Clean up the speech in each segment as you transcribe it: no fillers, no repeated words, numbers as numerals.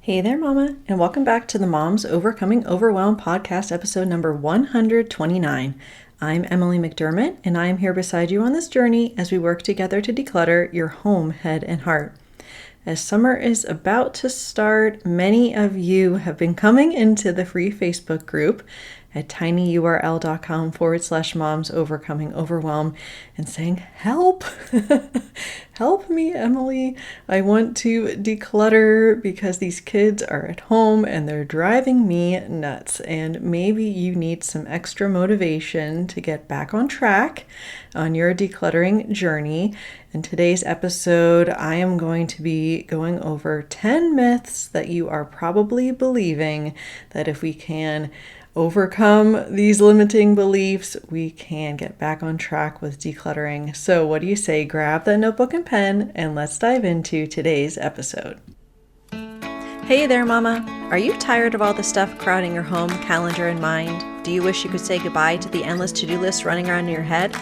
Hey there, Mama, and welcome back to the Moms Overcoming Overwhelm podcast, episode number 129. I'm Emily McDermott, and I am here beside you on this journey as we work together to declutter your home, head, and heart. As summer is about to start, many of you have been coming into the free Facebook group at tinyurl.com/moms overcoming overwhelm and saying, help, help me, Emily. I want to declutter because these kids are at home and they're driving me nuts. And maybe you need some extra motivation to get back on track on your decluttering journey. In today's episode, I am going to be going over 10 myths that you are probably believing that if we can overcome these limiting beliefs, we can get back on track with decluttering. So what do you say? Grab that notebook and pen and let's dive into today's episode. Hey there, Mama. Are you tired of all the stuff crowding your home, calendar, and mind? Do you wish you could say goodbye to the endless to-do list running around in your head?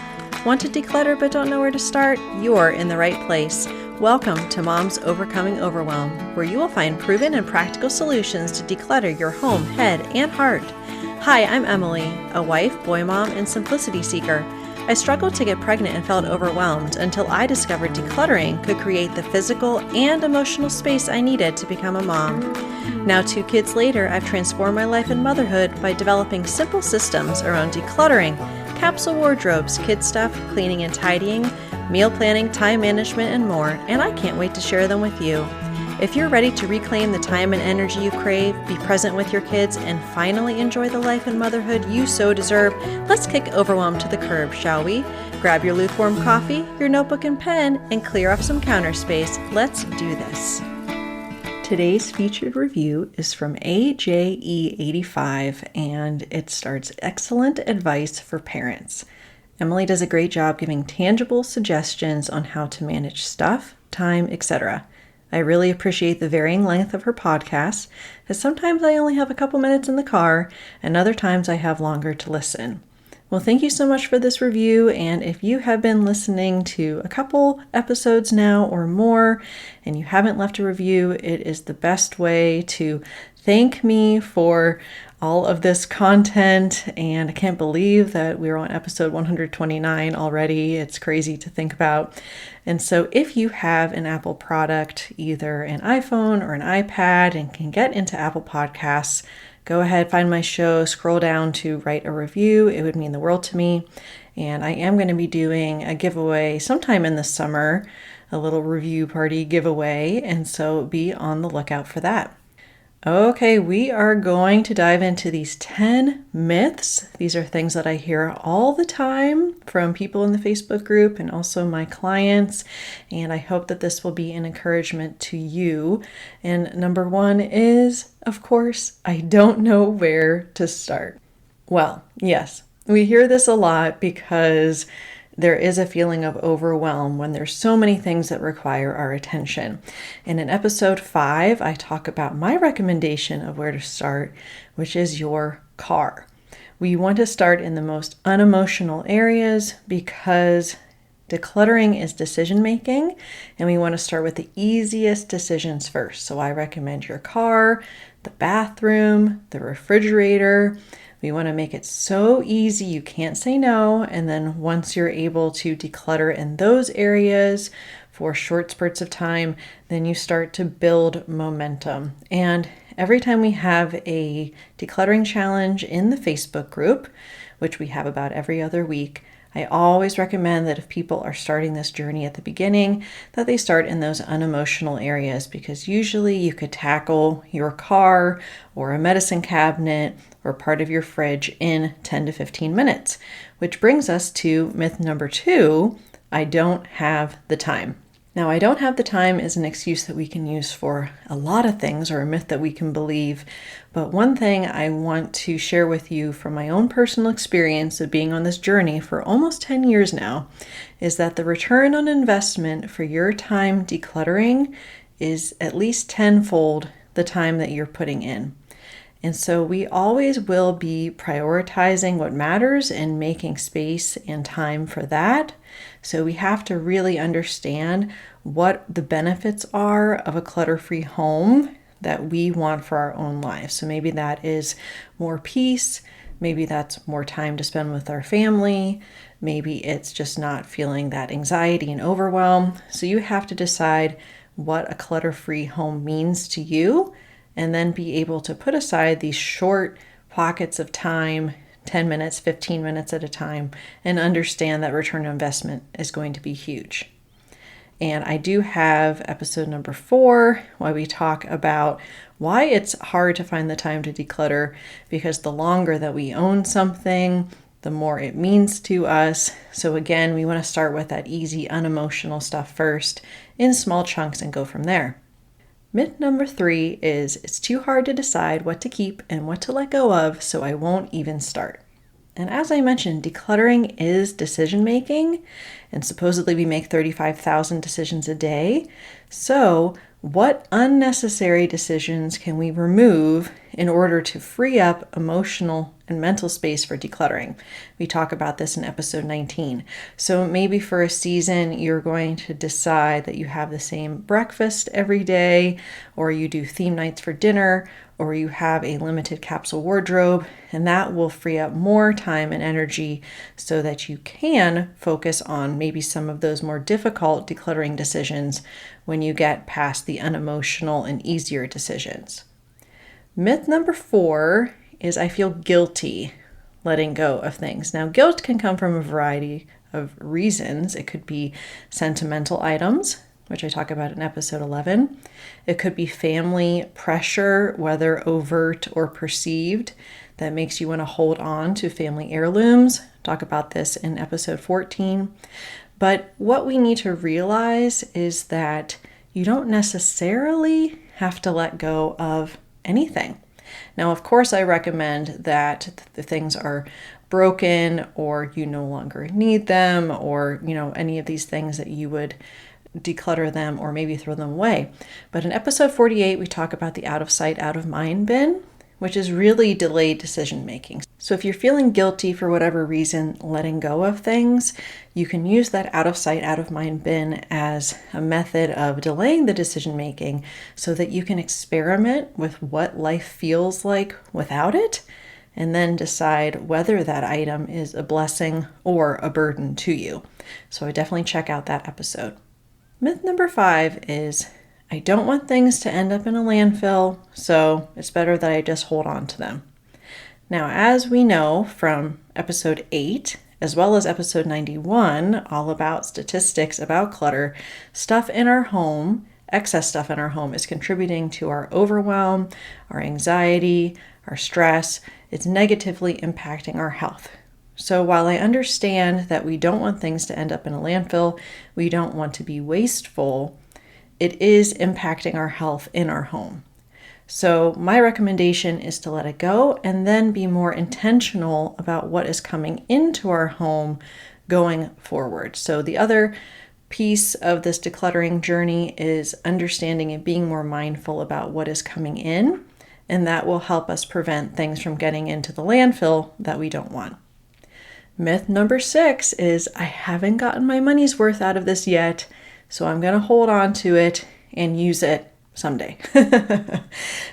Want to declutter but don't know where to start? You're in the right place. Welcome to Moms Overcoming Overwhelm, where you will find proven and practical solutions to declutter your home, head, and heart. Hi, I'm Emily, a wife, boy mom, and simplicity seeker. I struggled to get pregnant and felt overwhelmed until I discovered decluttering could create the physical and emotional space I needed to become a mom. Now, 2 kids later, I've transformed my life and motherhood by developing simple systems around decluttering, capsule wardrobes, kid stuff, cleaning and tidying, meal planning, time management, and more, and I can't wait to share them with you. If you're ready to reclaim the time and energy you crave, be present with your kids, and finally enjoy the life and motherhood you so deserve, let's kick overwhelm to the curb, shall we? Grab your lukewarm coffee, your notebook and pen, and clear off some counter space. Let's do this. Today's featured review is from AJE85, and it starts, excellent advice for parents. Emily does a great job giving tangible suggestions on how to manage stuff, time, etc. I really appreciate the varying length of her podcasts, as sometimes I only have a couple minutes in the car, and other times I have longer to listen. Well, thank you so much for this review, and if you have been listening to a couple episodes now or more, and you haven't left a review, it is the best way to thank me for all of this content, and I can't believe that we're on episode 129 already. It's crazy to think about. And so if you have an Apple product, either an iPhone or an iPad, and can get into Apple Podcasts, go ahead, find my show, scroll down to write a review. It would mean the world to me. And I am going to be doing a giveaway sometime in the summer, a little review party giveaway. And so be on the lookout for that. Okay, we are going to dive into these 10 myths. These are things that I hear all the time from people in the Facebook group and also my clients, and I hope that this will be an encouragement to you. And number 1 is, of course, I don't know where to start. Well, yes, we hear this a lot because there is a feeling of overwhelm when there's so many things that require our attention. And in episode 5, I talk about my recommendation of where to start, which is your car. We want to start in the most unemotional areas because decluttering is decision making, and we want to start with the easiest decisions first. So I recommend your car, the bathroom, the refrigerator. We want to make it so easy you can't say no, and then once you're able to declutter in those areas for short spurts of time, then you start to build momentum. And every time we have a decluttering challenge in the Facebook group, which we have about every other week, I always recommend that if people are starting this journey at the beginning, that they start in those unemotional areas, because usually you could tackle your car or a medicine cabinet or part of your fridge in 10 to 15 minutes, which brings us to myth number 2, I don't have the time. Now, I don't have the time is an excuse that we can use for a lot of things, or a myth that we can believe. But one thing I want to share with you from my own personal experience of being on this journey for almost 10 years now is that the return on investment for your time decluttering is at least tenfold the time that you're putting in. And so we always will be prioritizing what matters and making space and time for that. So we have to really understand what the benefits are of a clutter-free home that we want for our own lives. So maybe that is more peace. Maybe that's more time to spend with our family. Maybe it's just not feeling that anxiety and overwhelm. So you have to decide what a clutter-free home means to you, and then be able to put aside these short pockets of time, 10 minutes, 15 minutes at a time, and understand that return on investment is going to be huge. And I do have episode number 4, where we talk about why it's hard to find the time to declutter, because the longer that we own something, the more it means to us. So again, we want to start with that easy, unemotional stuff first in small chunks and go from there. Myth number 3 is it's too hard to decide what to keep and what to let go of, so I won't even start. And as I mentioned, decluttering is decision making, and supposedly we make 35,000 decisions a day. So what unnecessary decisions can we remove in order to free up emotional and mental space for decluttering? We talk about this in episode 19. So maybe for a season, you're going to decide that you have the same breakfast every day, or you do theme nights for dinner, or you have a limited capsule wardrobe, and that will free up more time and energy so that you can focus on maybe some of those more difficult decluttering decisions when you get past the unemotional and easier decisions. Myth number 4 is I feel guilty letting go of things. Now, guilt can come from a variety of reasons. It could be sentimental items, which I talk about in episode 11. It could be family pressure, whether overt or perceived, that makes you want to hold on to family heirlooms. Talk about this in episode 14. But what we need to realize is that you don't necessarily have to let go of anything. Now, of course, I recommend that the things are broken or you no longer need them, or, any of these things that you would declutter them or maybe throw them away. But in episode 48, we talk about the out of sight, out of mind bin, which is really delayed decision making. So if you're feeling guilty for whatever reason letting go of things, you can use that out of sight, out of mind bin as a method of delaying the decision making so that you can experiment with what life feels like without it, and then decide whether that item is a blessing or a burden to you. So I definitely check out that episode. Myth number 5 is I don't want things to end up in a landfill, so it's better that I just hold on to them. Now, as we know from episode 8, as well as episode 91, all about statistics about clutter, stuff in our home, excess stuff in our home is contributing to our overwhelm, our anxiety, our stress. It's negatively impacting our health. So while I understand that we don't want things to end up in a landfill, we don't want to be wasteful, it is impacting our health in our home. So my recommendation is to let it go and then be more intentional about what is coming into our home going forward. So the other piece of this decluttering journey is understanding and being more mindful about what is coming in, and that will help us prevent things from getting into the landfill that we don't want. Myth number 6 is I haven't gotten my money's worth out of this yet, so I'm going to hold on to it and use it someday.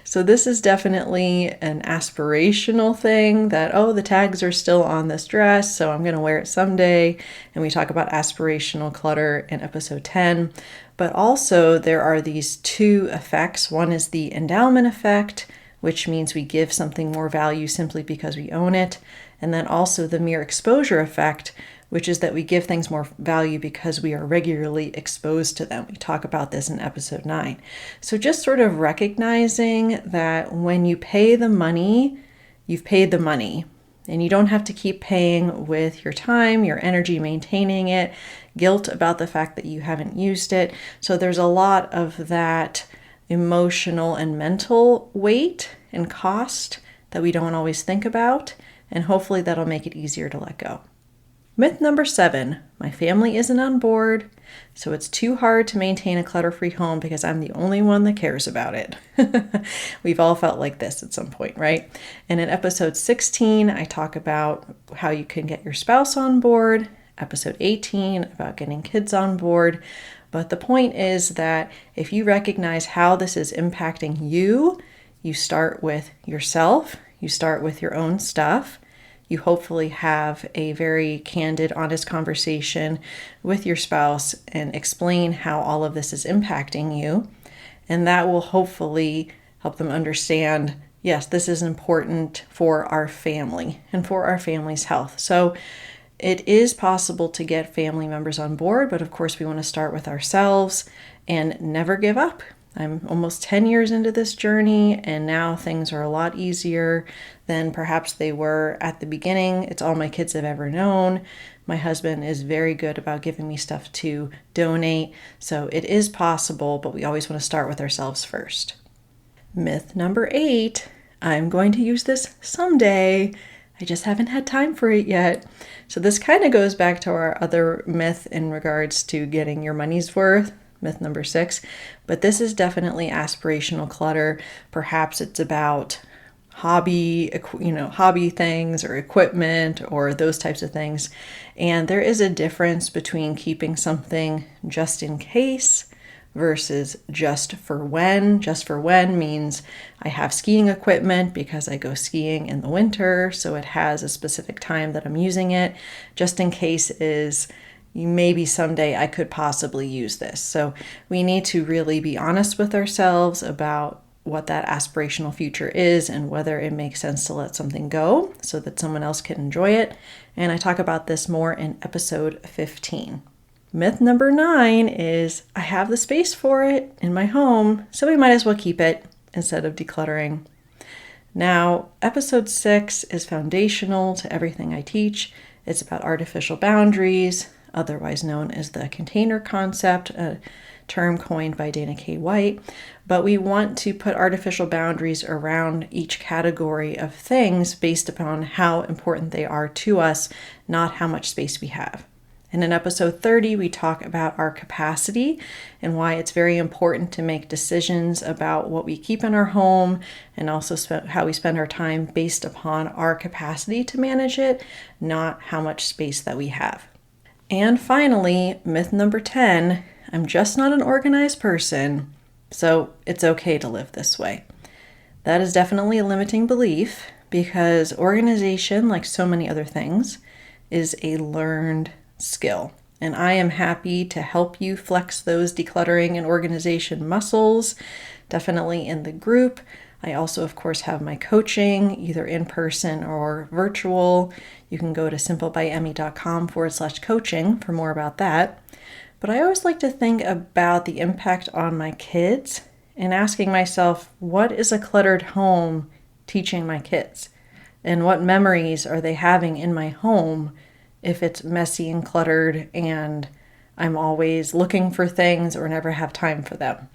So this is definitely an aspirational thing that, the tags are still on this dress, so I'm going to wear it someday. And we talk about aspirational clutter in episode 10. But also there are these 2 effects. One is the endowment effect, which means we give something more value simply because we own it. And then also the mere exposure effect, which is that we give things more value because we are regularly exposed to them. We talk about this in episode 9. So just sort of recognizing that when you pay the money, you've paid the money, and you don't have to keep paying with your time, your energy, maintaining it, guilt about the fact that you haven't used it. So there's a lot of that emotional and mental weight and cost that we don't always think about, and hopefully that'll make it easier to let go. Myth number 7, my family isn't on board, so it's too hard to maintain a clutter-free home because I'm the only one that cares about it. We've all felt like this at some point, right? And in episode 16, I talk about how you can get your spouse on board, episode 18 about getting kids on board, But the point is that if you recognize how this is impacting you, you start with yourself, you start with your own stuff. You hopefully have a very candid, honest conversation with your spouse and explain how all of this is impacting you. And that will hopefully help them understand, yes, this is important for our family and for our family's health. So it is possible to get family members on board, but of course we want to start with ourselves and never give up. I'm almost 10 years into this journey, and now things are a lot easier than perhaps they were at the beginning. It's all my kids have ever known. My husband is very good about giving me stuff to donate, so it is possible, but we always want to start with ourselves first. Myth number 8, I'm going to use this someday. I just haven't had time for it yet. So this kind of goes back to our other myth in regards to getting your money's worth. Myth number 6, but this is definitely aspirational clutter. Perhaps it's about hobby things or equipment or those types of things. And there is a difference between keeping something just in case versus just for when. Just for when means I have skiing equipment because I go skiing in the winter, so it has a specific time that I'm using it. Just in case is maybe someday I could possibly use this. So we need to really be honest with ourselves about what that aspirational future is and whether it makes sense to let something go so that someone else can enjoy it. And I talk about this more in episode 15. Myth number 9 is I have the space for it in my home, so we might as well keep it instead of decluttering. Now, episode 6 is foundational to everything I teach. It's about artificial boundaries, otherwise known as the container concept, a term coined by Dana K. White. But we want to put artificial boundaries around each category of things based upon how important they are to us, not how much space we have. And in episode 30, we talk about our capacity and why it's very important to make decisions about what we keep in our home and also how we spend our time based upon our capacity to manage it, not how much space that we have. And finally, myth number 10, I'm just not an organized person, so it's okay to live this way. That is definitely a limiting belief because organization, like so many other things, is a learned skill. And I am happy to help you flex those decluttering and organization muscles, definitely in the group. I also, of course, have my coaching, either in person or virtual. You can go to simplebyemmy.com/coaching for more about that. But I always like to think about the impact on my kids and asking myself, what is a cluttered home teaching my kids? And what memories are they having in my home if it's messy and cluttered and I'm always looking for things or never have time for them?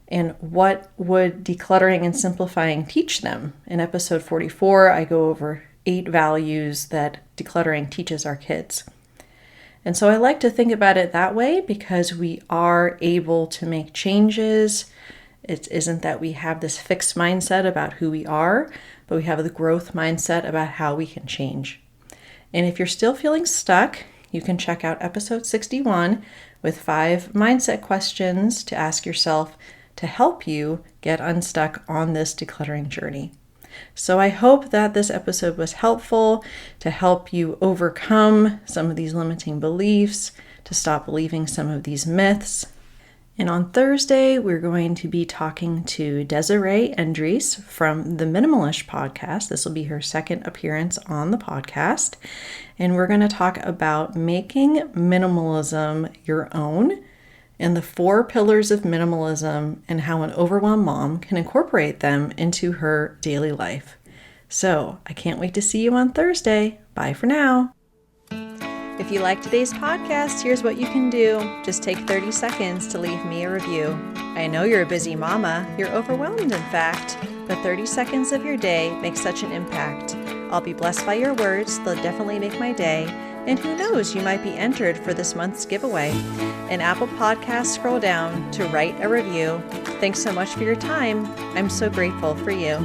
And what would decluttering and simplifying teach them? In episode 44, I go over 8 values that decluttering teaches our kids. And so I like to think about it that way because we are able to make changes. It isn't that we have this fixed mindset about who we are, but we have the growth mindset about how we can change. And if you're still feeling stuck, you can check out episode 61 with 5 mindset questions to ask yourself to help you get unstuck on this decluttering journey. So I hope that this episode was helpful to help you overcome some of these limiting beliefs, to stop believing some of these myths. And on Thursday, we're going to be talking to Desiree Endries from the Minimalish podcast. This will be her second appearance on the podcast. And we're going to talk about making minimalism your own and the 4 pillars of minimalism and how an overwhelmed mom can incorporate them into her daily life. So I can't wait to see you on Thursday. Bye for now. If you like today's podcast, here's what you can do. Just take 30 seconds to leave me a review. I know you're a busy mama. You're overwhelmed, in fact, but 30 seconds of your day makes such an impact. I'll be blessed by your words. They'll definitely make my day. And who knows, you might be entered for this month's giveaway. In Apple Podcasts, scroll down to write a review. Thanks so much for your time. I'm so grateful for you.